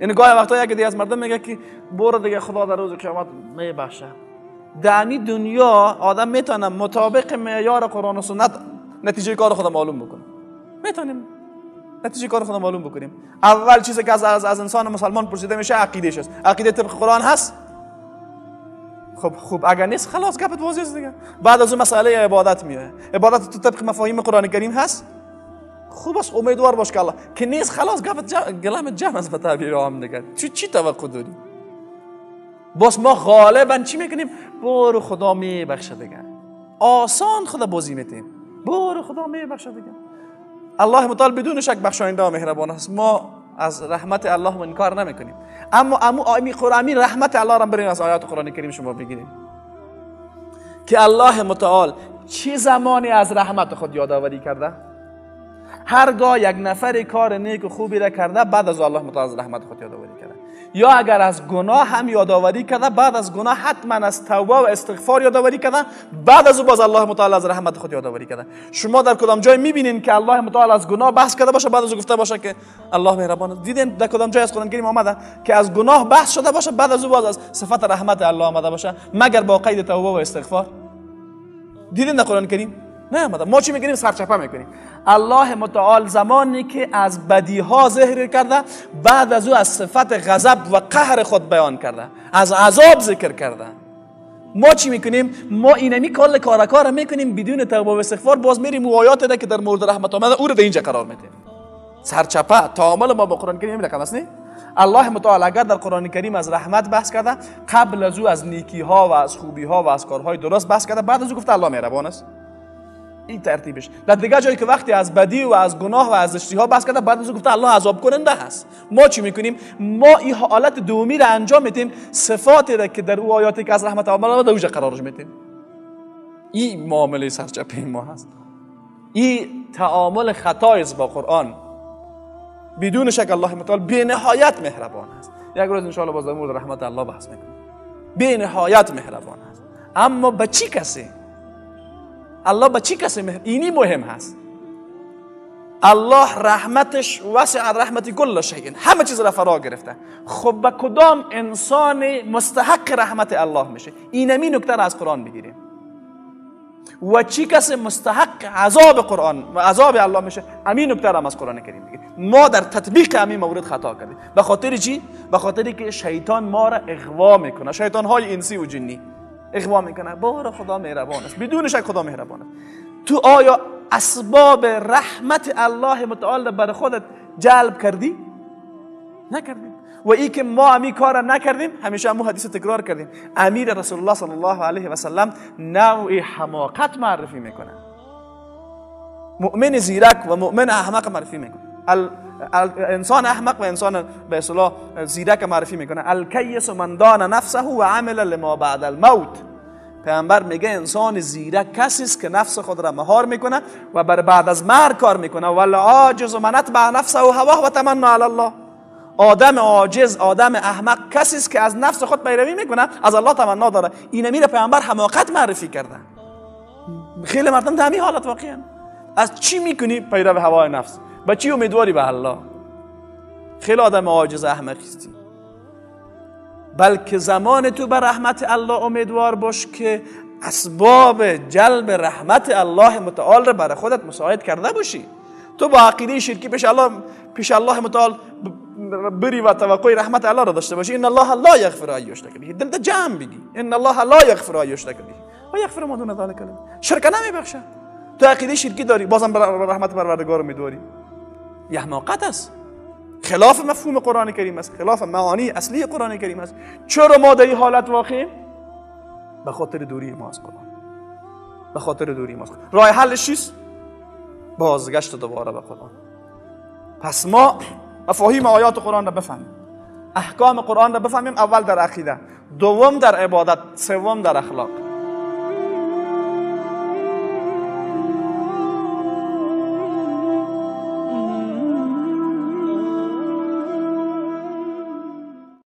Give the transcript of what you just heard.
این گاهی وقتا یک دیگه از مردم میگه که برو دیگه خدا در روز قیامت میبخشه. در این دنیا آدم میتونه مطابق معیار قرآن و سنت نتیجه کار خدا معلوم بکنه. میتونیم نتیجه کار خدا معلوم بکنیم. اول چیزی که از انسان مسلمان پرسیده میشه عقیدهش است. عقیده طبق قرآن هست؟ خب اگر نیست خلاص گپت واضحه است دیگه. بعد از اون مسئله عبادت میاد. عبادت تو طبق مفاهیم قرآن کریم هست؟ خوب است، امیدوار باش که الله که نیست خلاص گلمت جمع است به تعبیر عام دیگه. چی توقع داری؟ باز ما غالبا چی میکنیم؟ برو خدا میبخشه دیگه. آسان خدا بازی میتیم. برو خدا میبخشه دیگه. الله متعال بدون شک بخشاینده و مهربان است. ما از رحمت الله انکار نمیکنیم. اما قرآنی رحمت الله را بریم از آیات قرآن کریم شما بگیریم که الله متعال چه زمانی از رحمت خود یادآوری کرده؟ هرگاه یک نفر کار نیک و خوبی را کرده بعد از الله متعال از رحمت خود یادآوری کرده، یا اگر از گناه هم یادآوری کرده بعد از گناه حتما از توبه و استغفار یادآوری کرده، بعد از او باز الله متعال از رحمت خود یادآوری کرده. شما در کدام جای میبینین که الله متعال از گناه بحث کرده باشه بعد از او گفته باشه که الله مهربان است؟ دیدین در کدام جای از قرآن کریم آمده که از گناه بحث شده باشه بعد از او باز از صفت رحمت الله آمده باشه مگر با قید توبه و استغفار؟ دیدین در قرآن کریم؟ نه آمده. ما چی میگیم؟ سرچپه میکنیم. الله متعال زمانی که از بدیها ذکر کرده بعد از او از صفت غضب و قهر خود بیان کرده، از عذاب ذکر کرده. ما چی میکنیم؟ ما اینمی کل کارا میکنیم بدون توبه و استغفار، باز میریم و آیات ده که در مورد رحمت آمده او رو در اینجا قرار میدیم. سرچپه تعامل ما با قرآن کریم رقم است. الله متعال اگر در قرآن کریم از رحمت بحث کرده قبل از او از نیکی ها و از خوبی ها و از کارهای درست بحث کرده، بعد از او گفته الله مهربان است. این ترتیبش. در دیگه جایی که وقتی از بدی و از گناه و از اشتها بحث کرده بعد از او گفته الله عذاب کننده هست. ما چی میکنیم؟ ما این حالت دومی را انجام میدیم، صفاتی را که در او آیاتی که از رحمت الله در اوجا قرارش میدیم. این معامله سرچپه ما هست. این تعامل خطایی است با قرآن. بدون شک الله متعال بی نهایت مهربان است. یک روز ان شاء الله باز در مورد رحمت الله بحث میکنیم. بی نهایت مهربان است. اما به چی کسی؟ الله به چی کسی اینی مهم هست. الله رحمتش وسع رحمتی کل شیء، همه چیز را فرا گرفته. خب به کدام انسان مستحق رحمت الله میشه؟ اینمی نکته را از قرآن بگیریم. و چی کسی مستحق عذاب قرآن و عذاب الله میشه؟ همین نکته را از قرآن کریم بگیریم. ما در تطبیق همین مورد خطا کردیم. به خاطر چی؟ به خاطری که شیطان ما را اغوا میکنه. شیطان های انسی و جنی اغوا میکنه. بار خدا مهربان است. بدون شک خدا مهربان است. تو آیا اسباب رحمت الله متعال بر خودت جلب کردی؟ نکردیم. و ای که ما امی کار نکردیم، همیشه همون حدیث تکرار کردیم، امیر رسول الله صلی الله علیه و سلم نوع حماقت معرفی میکنه. مؤمن زیرک و مؤمن احمق معرفی میکنه. انسان احمق و انسان به اصطلاح زیرک معرفی میکنه. الکیس من دان نفسه و عمل لما بعد الموت. پیامبر میگه انسان زیرک کسی است که نفس خود را مهار میکنه و بر بعد از مرگ کار میکنه. والعاجز من اتبع نفسه و هواه و تمنا علی الله. آدم عاجز، آدم احمق کسی است که از نفس خود پیروی میکنه، از الله تمنا داره. این میره پیامبر حماقت معرفی کرده. خیلی مردم در همین حالت واقعا. از چی میکنی؟ پیرو هوای نفس. با چی امیدواری؟ به الله. خیلی آدم عاجز احمق هستی. بلکه زمان تو به رحمت الله امیدوار باش که اسباب جلب رحمت الله متعال را برای خودت مساعد کرده باشی. تو با عقیده شرکی پیش الله متعال بری و توقع رحمت الله را داشته باشی. ان الله لا یغفر ان یشرک به. دلت جمع بگی ان الله لا یغفر ان یشرک به و یغفر ما دون ذلک. شرک نمیبخشه. تو عقیده شرکی داری بازم بر رحمت پروردگار امیدواری. یه حماقت است. خلاف مفهوم قرآن کریم است، خلاف معانی اصلی قرآن کریم است. چرا ما در این حالت واقعیم؟ به خاطر دوری ما از قرآن. به خاطر دوری ما از قرآن. راه حلش چیست؟ بازگشت دوباره به قرآن. پس ما مفاهیم آیات قرآن را بفهمیم، احکام قرآن را بفهمیم. اول در عقیده، دوم در عبادت، سوم در اخلاق.